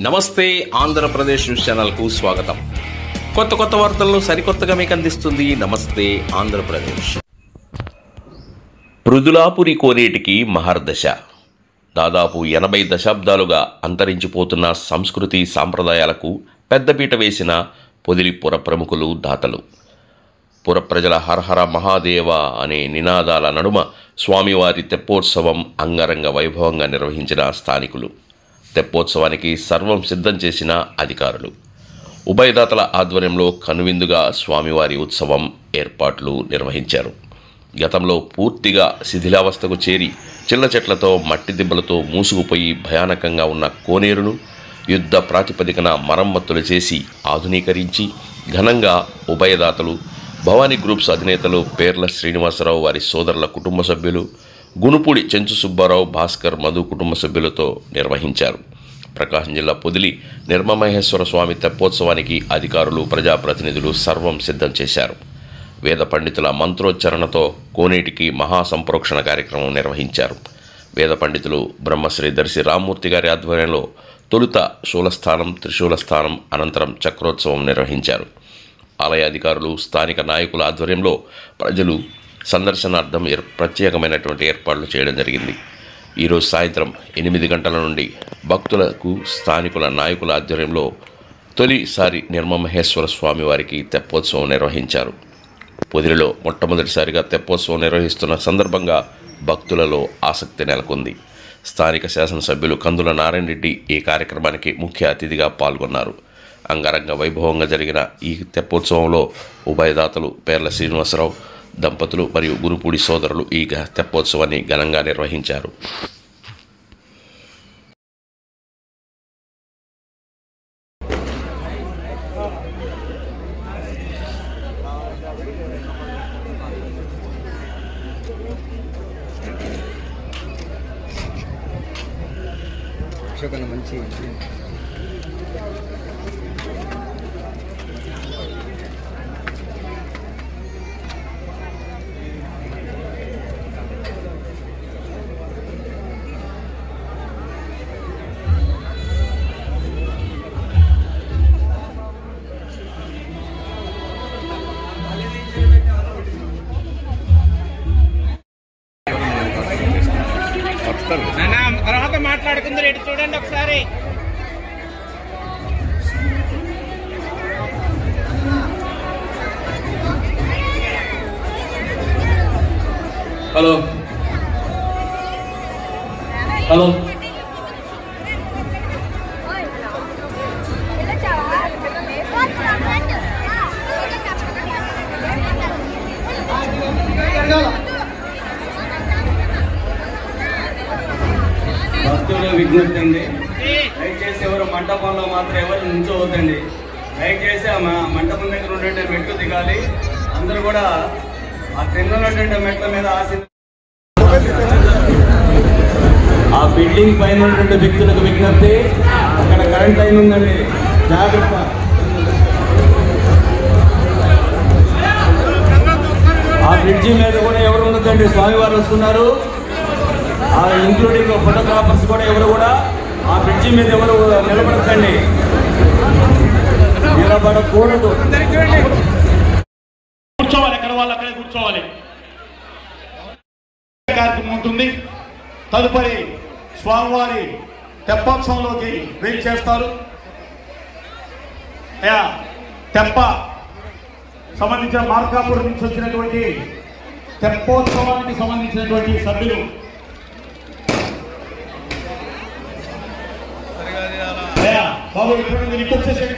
నమస్తే ఆంధ్రప్రదేశ్ న్యూస్ ఛానల్కు స్వాగతం. కొత్త వార్తలను సరికొత్తగా మీకు అందిస్తుంది నమస్తే ఆంధ్రప్రదేశ్. మృదులాపురి కోనేటికి మహర్దశ. దాదాపు 80 దశాబ్దాలుగా అంతరించిపోతున్న సంస్కృతి సాంప్రదాయాలకు పెద్దపీట వేసిన పొదిలి పుర ప్రముఖులు, దాతలు. పుర ప్రజల హరహర మహాదేవ అనే నినాదాల నడుమ స్వామివారి తెప్పోత్సవం అంగరంగ వైభవంగా నిర్వహించిన స్థానికులు, తెప్పోత్సవానికి సర్వం సిద్ధం చేసిన అధికారులు, ఉభయదాతల ఆధ్వర్యంలో కనువిందుగా స్వామివారి ఉత్సవం ఏర్పాట్లు నిర్వహించారు. గతంలో పూర్తిగా శిథిలావస్థకు చేరి చిన్న చెట్లతో మట్టి దిబ్బలతో మూసుకుపోయి భయానకంగా ఉన్న కోనేరును యుద్ధ ప్రాతిపదికన మరమ్మతులు చేసి ఆధునీకరించి ఘనంగా ఉభయదాతలు, భవానీ గ్రూప్స్ అధినేతలు పేర్ల శ్రీనివాసరావు వారి సోదరుల కుటుంబ సభ్యులు, గునుపూడి చెంచు సుబ్బారావు, భాస్కర్, మధు కుటుంబ సభ్యులతో నిర్వహించారు. ప్రకాశం జిల్లా పొదిలి నిర్మమహేశ్వర స్వామి తెప్పోత్సవానికి అధికారులు, ప్రజాప్రతినిధులు సర్వం సిద్ధం చేశారు. వేద పండితుల మంత్రోచ్చరణతో కోనేటికి మహాసంప్రోక్షణ కార్యక్రమం నిర్వహించారు. వేద పండితులు బ్రహ్మశ్రీ దర్శి రామ్మూర్తి గారి ఆధ్వర్యంలో తొలుత శూలస్థానం, త్రిశూలస్థానం, అనంతరం చక్రోత్సవం నిర్వహించారు. ఆలయ అధికారులు, స్థానిక నాయకుల ఆధ్వర్యంలో ప్రజలు సందర్శనార్థం ప్రత్యేకమైనటువంటి ఏర్పాట్లు చేయడం జరిగింది. ఈరోజు సాయంత్రం 8 గంటల నుండి భక్తులకు స్థానికుల నాయకుల ఆధ్వర్యంలో తొలిసారి నిర్మమహేశ్వర స్వామి వారికి తెప్పోత్సవం నిర్వహించారు. పొదిలిలో మొట్టమొదటిసారిగా తెప్పోత్సవం నిర్వహిస్తున్న సందర్భంగా భక్తులలో ఆసక్తి నెలకొంది. స్థానిక శాసనసభ్యులు కందుల నారాయణ రెడ్డి ఈ కార్యక్రమానికి ముఖ్య అతిథిగా పాల్గొన్నారు. అంగరంగ వైభవంగా జరిగిన ఈ తెప్పోత్సవంలో ఉభయదాతలు పేర్ల శ్రీనివాసరావు దంపతులు మరియు గురుపూడి సోదరులు ఈ తెప్పోత్సవాన్ని ఘనంగా నిర్వహించారు. మంచి తర్వాత మాట్లాడుకుందరు ఎటు చూడండి ఒకసారి. హలో హలో భక్తులు విజ్ఞప్తి అండి, దయచేసి ఎవరు మంటపంలో మాత్రం ఎవరు నిల్చోవద్దండి. దయచేసి ఆ మంటపం దగ్గర ఉన్నటువంటి మెట్లు దిగాలి. అందరూ కూడా ఆ క్రింద ఉన్నటువంటి మెట్ల మీద ఆ బిల్డింగ్ పైన ఉన్నటువంటి వ్యక్తులకు విజ్ఞప్తి, అక్కడ కరెంట్ లైన్ ఉందండి, జాగ్రత్త. ఆ బ్రిడ్జి మీద కూడా ఎవరు ఉండదండి, స్వామివారు వస్తున్నారు. ఇంక్లూడింగ్ ఫోటోగ్రాఫర్స్ కూడా ఎవరు కూడా ఆ బ్రిడ్జి మీద ఎవరు నిలబడకండి, నిలబడకూడదు. కూర్చోవాలి, ఎక్కడ వాళ్ళు అక్కడే కూర్చోవాలి. కార్యక్రమం ఉంటుంది. తదుపరి స్వామివారి తెప్పోత్సవంలోకి వేలు చేస్తారు. తెప్ప సంబంధించిన మార్కాపురం నుంచి వచ్చినటువంటి తెప్పోత్సవానికి సంబంధించినటువంటి సభ్యులు బాబు ఇప్పుడు రిపోర్ట్ చేసేది.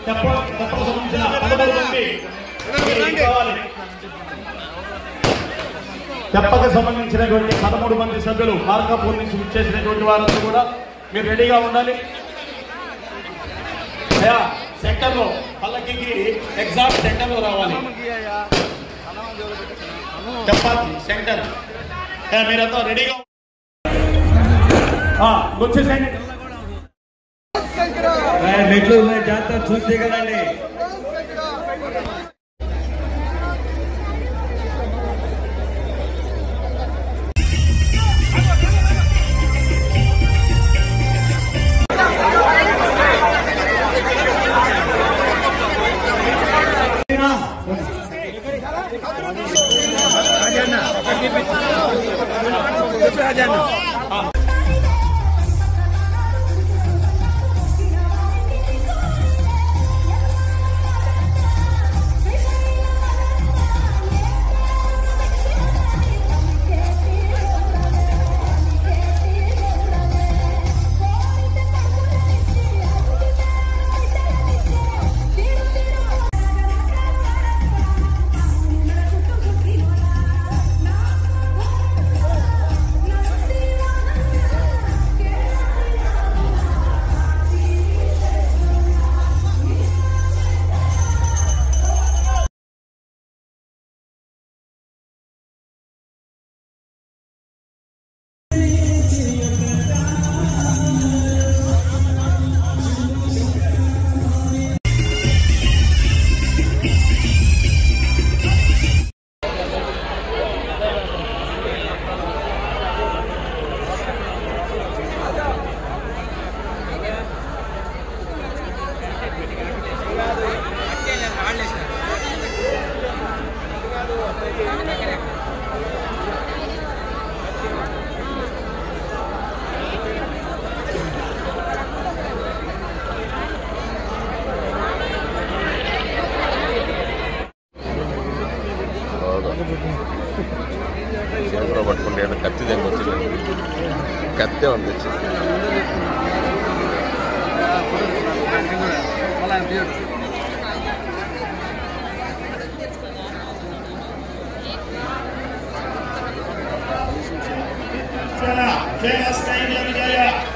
తెప్పకు సంబంధించిన 13 మంది కావాలి. తెప్పకు సంబంధించినటువంటి 13 మంది సభ్యులు మార్కాపూర్ నుంచి విచ్చేసినటువంటి వారందరూ కూడా మీరు రెడీగా ఉండాలి. సెంటర్లో పల్లకికి ఎగ్జాక్ట్ సెంటర్లో రావాలి. తెప్పకి సెంటర్ మీరంతా రెడీగా వచ్చేసేయండి. మెట్లు జాగ్రత్త చూస్తే కదండి.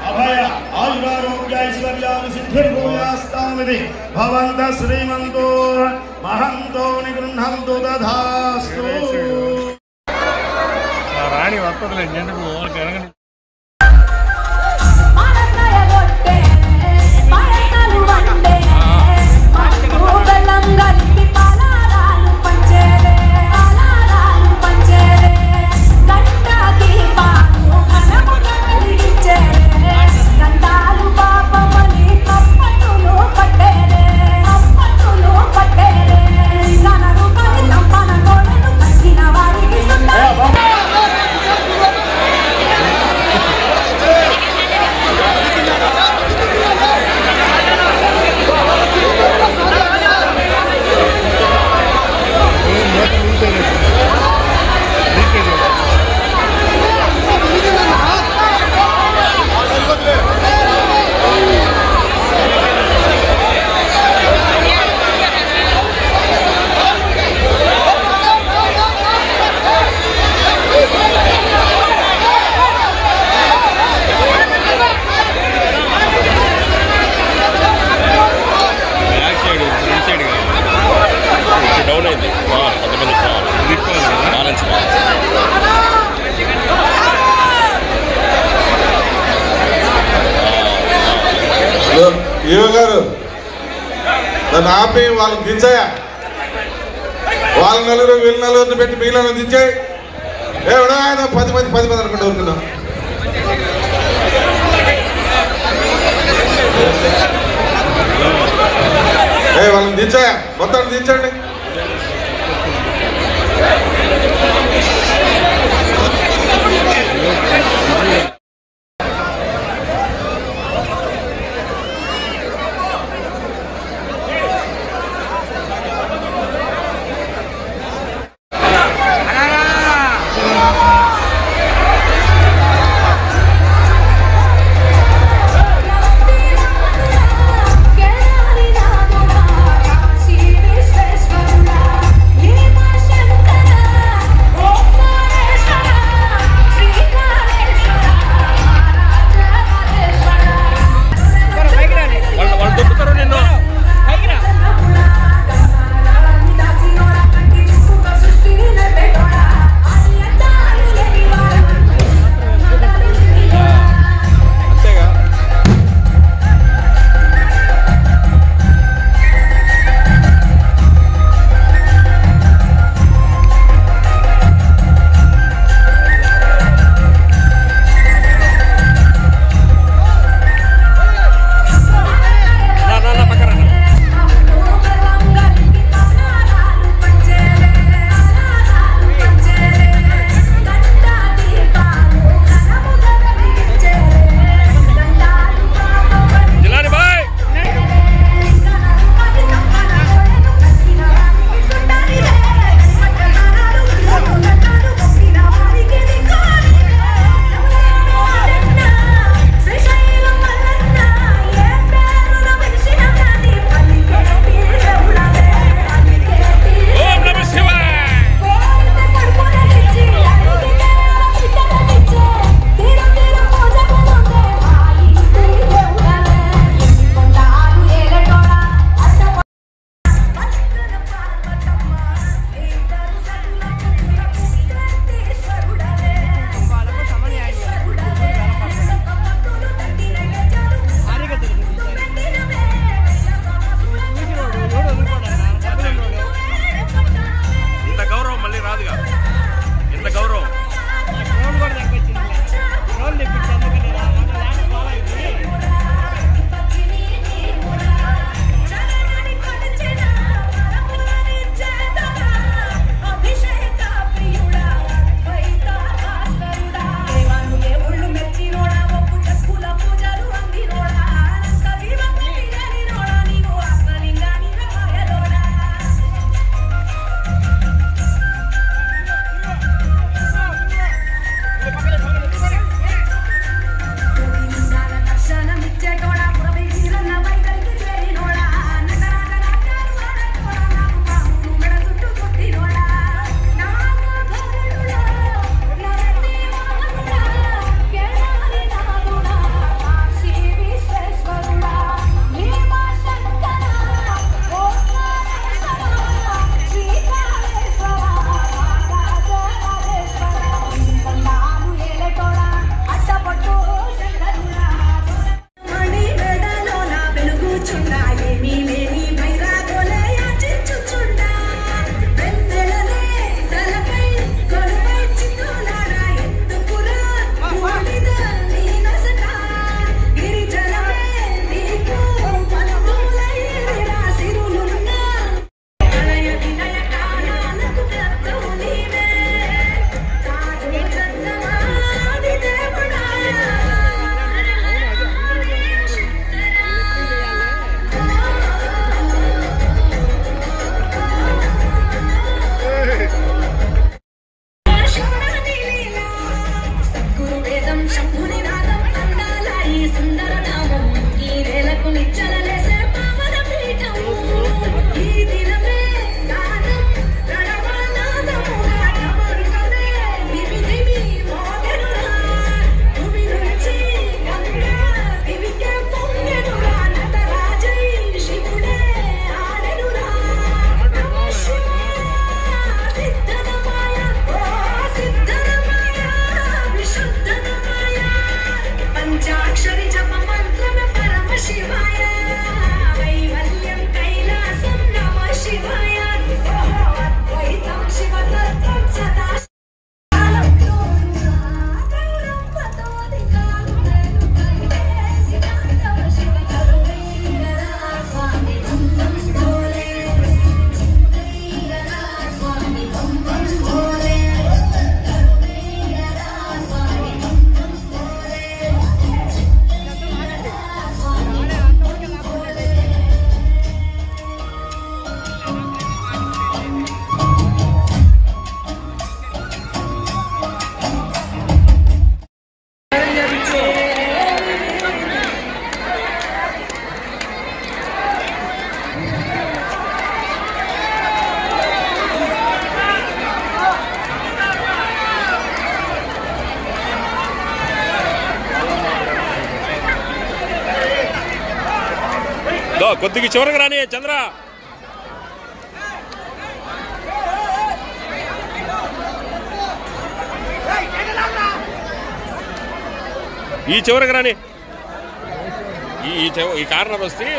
అభయ ఆయురారోగ్య ఐశ్వర్యాలు సిద్ధిర్భూయాస్తామిది భవంత శ్రీమంతో మహంతో నిగృహంతు దధాస్తు. రాణి వస్తలే ఎందుకు జరగని ఈవో గారు నన్ను ఆపి వాళ్ళని దించాయా, వాళ్ళ నలుగురు వీళ్ళ నలుగురిని పెట్టి మిగిలిన దించాయి. ఏడా ఆయన 10 మంది అనుకుంటూ ఊరుకున్నాం. వాళ్ళని దించాయా, మొత్తాన్ని దించండి. Viశ్వేశ్వర కొద్దిగా చివరికి రాని చంద్ర. ఈ చివరికి రాని, ఈ కార్నర్ వస్తే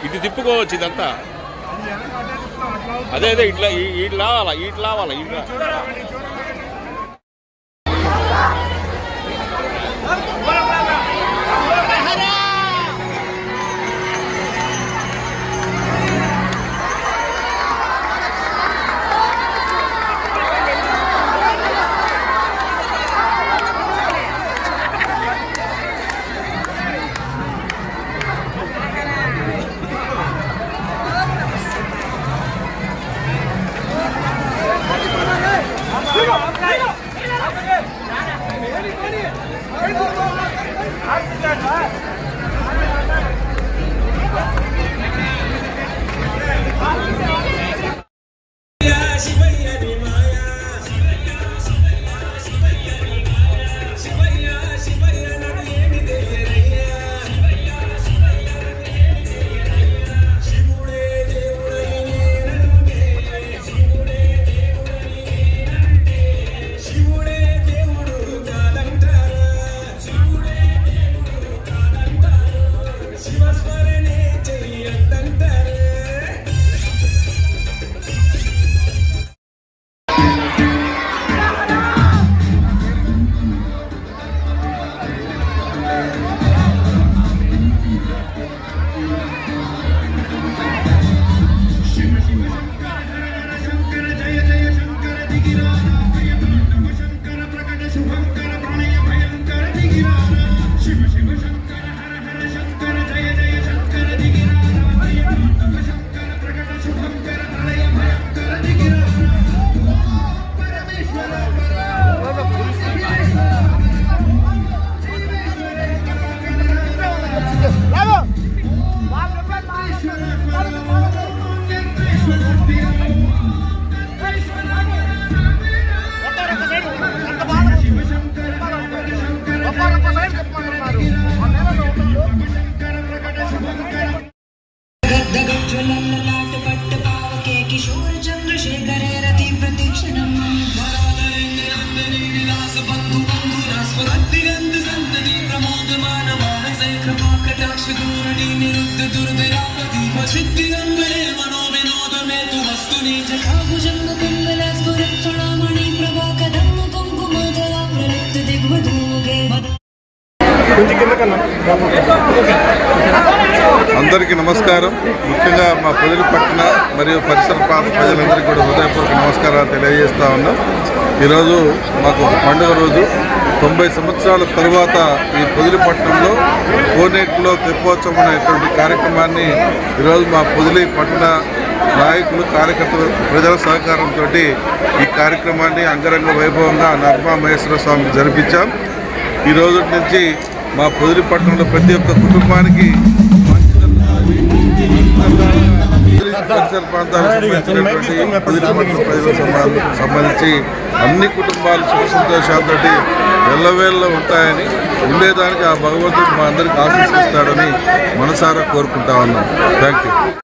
ఇది తిప్పుకోవచ్చు ఇదంతా. అదే ఇట్లా ఇట్లా లావాలా ఇట్లా. అందరికీ నమస్కారం. ముఖ్యంగా మా పొదిలిపట్న మరియు పరిసర ప్రాంత ప్రజలందరికీ కూడా హృదయపూర్వక నమస్కారాలు తెలియజేస్తా ఉన్నాం. ఈరోజు మాకు ఒక పండుగ రోజు. 90 సంవత్సరాల తర్వాత ఈ పొదిలిపట్నంలో కోనేటిలో తెప్పోత్సవం అనేటువంటి కార్యక్రమాన్ని ఈరోజు మా పొదిలిపట్న నాయకులు, కార్యకర్తలు, ప్రజల సహకారంతో ఈ కార్యక్రమాన్ని అంగరంగ వైభవంగా నర్మా మహేశ్వర స్వామికి జరిపించాం. ఈ రోజు నుంచి మా పొదిలిపట్నంలో ప్రతి ఒక్క కుటుంబానికి పరిసర ప్రాంతాలకు సంబంధించినటువంటి పొదిలిపట్నం ప్రజలకు సంబంధించి అన్ని కుటుంబాలు సుఖ సంతోషాలతో ఎల్లవేళ్ళలో ఉంటాయని, ఉండేదానికి ఆ భగవంతుడు మా అందరికి ఆశీస్సుస్తాడని మనసారా కోరుకుంటా ఉన్నాం. Thank you.